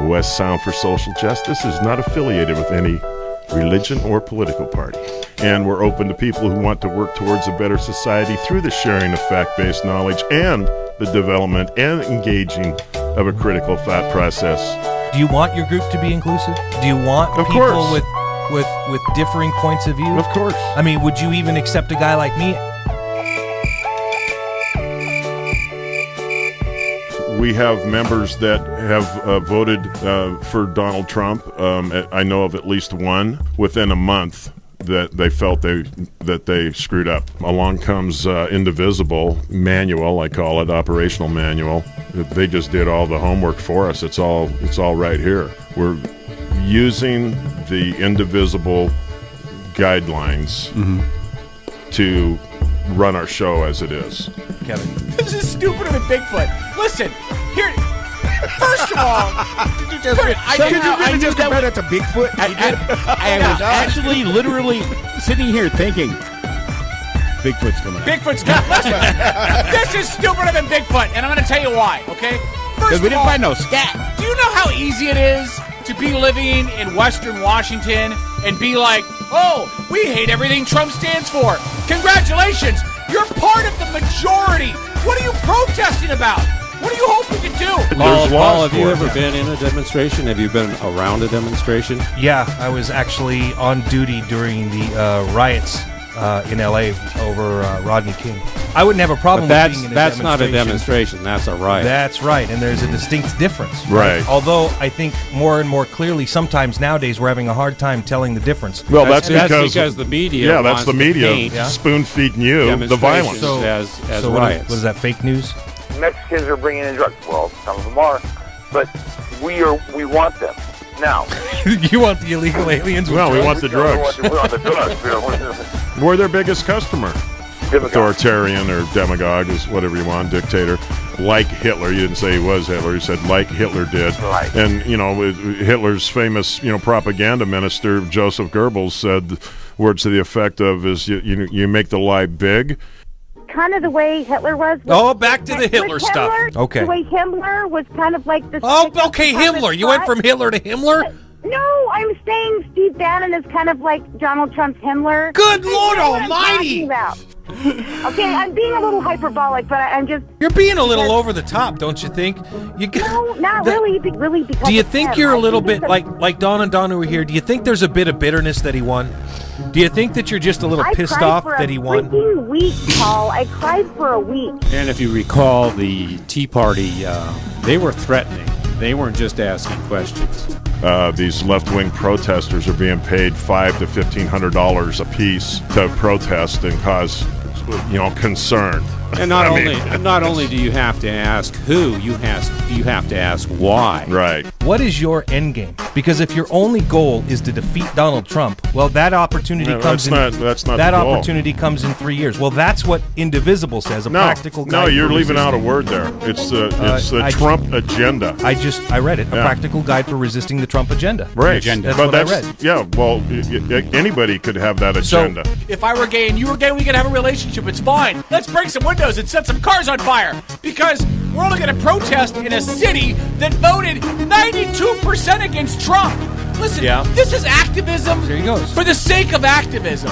West Sound for Social Justice is not affiliated with any religion or political party. And we're open to people who want to work towards a better society through the sharing of fact-based knowledge and the development and engaging of a critical thought process. Do you want your group to be inclusive? Do you want Of people course. with differing points of view? Of course. I mean, would you even accept a guy like me? We have members that have voted for Donald Trump. I know of at least one within a month that they felt that they screwed up. Along comes Indivisible Manual, I call it, operational manual. They just did all the homework for us. It's all right here. We're using the Indivisible guidelines to run our show as it is. Kevin. This is stupider than Bigfoot. Listen, here. First of all, I just compared that to Bigfoot. I was actually literally sitting here thinking, Bigfoot's coming. Bigfoot's good. Listen, this is stupider than Bigfoot, and I'm going to tell you why. Okay. Because First we of didn't all, find no scat. do you know how easy it is to be living in Western Washington and be like, oh, we hate everything Trump stands for? Congratulations, you're part of the majority. What are you protesting about? What are you hoping to do? There's Paul, laws have you for ever it. been in a demonstration? Have you been around a demonstration? Yeah, I was actually on duty during the riots in L.A. over Rodney King. I wouldn't have a problem But with being in a that's not a demonstration. That's a riot. That's right, and there's a distinct difference. Right. Although I think more and more clearly, sometimes nowadays we're having a hard time telling the difference. Well, That's because the media. Yeah, that's wants the to media paint spoon-feeding you the demonstrations violence. as so riots. what is that, fake news? Mexicans are bringing in drugs. Well, some of them are, but we want them now. You want the illegal aliens? Well, we want the drugs. We want the drugs. We don't want the We're their biggest customer. demagogue. Authoritarian or demagogue is whatever you want, dictator. Like Hitler. You didn't say he was Hitler. You said like Hitler did. Right. And, Hitler's famous, propaganda minister, Joseph Goebbels, said words to the effect of, is you make the lie big. Kind of the way Hitler was. Oh, back to the Hitler with stuff. Himmler, Okay. The way Himmler was kind of like the. Oh, okay, Himmler. You went from Hitler to Himmler? No, I'm saying Steve Bannon is kind of like Donald Trump's Himmler. Good You Lord know what I'm Almighty! talking about. Okay, I'm being a little hyperbolic, but I'm just. You're being a little over the top, don't you think? No, not really. Really, because. Do you of think him. you're a I little think bit it's like Don and Don who are here? Do you think there's a bit of bitterness that he won? Do you think that you're just a little I pissed cried off for that he won? A freaking week, Paul. I cried for a week. And if you recall, the Tea Party, they were threatening. They weren't just asking questions. These left-wing protesters are being paid $500 to $1,500 a piece to protest and cause, concern. And not only do you have to ask who, you have to ask why. Right. What is your end game? Because if your only goal is to defeat Donald Trump, well, that opportunity No, comes that's not that the goal. opportunity comes in 3 years. Well, that's what Indivisible says. A practical guide. No, you're for leaving out a resisting- word there. It's the I- Trump agenda. I read it. A Yeah. practical guide for resisting the Trump agenda. Right. agenda. That's But what I read. Yeah, well, anybody could have that agenda. If I were gay and you were gay, we could have a relationship. It's fine. Let's break some windows and set some cars on fire. Because we're only going to protest in a city that voted 92% against Trump. Listen, Yeah. this is activism There he goes. for the sake of activism.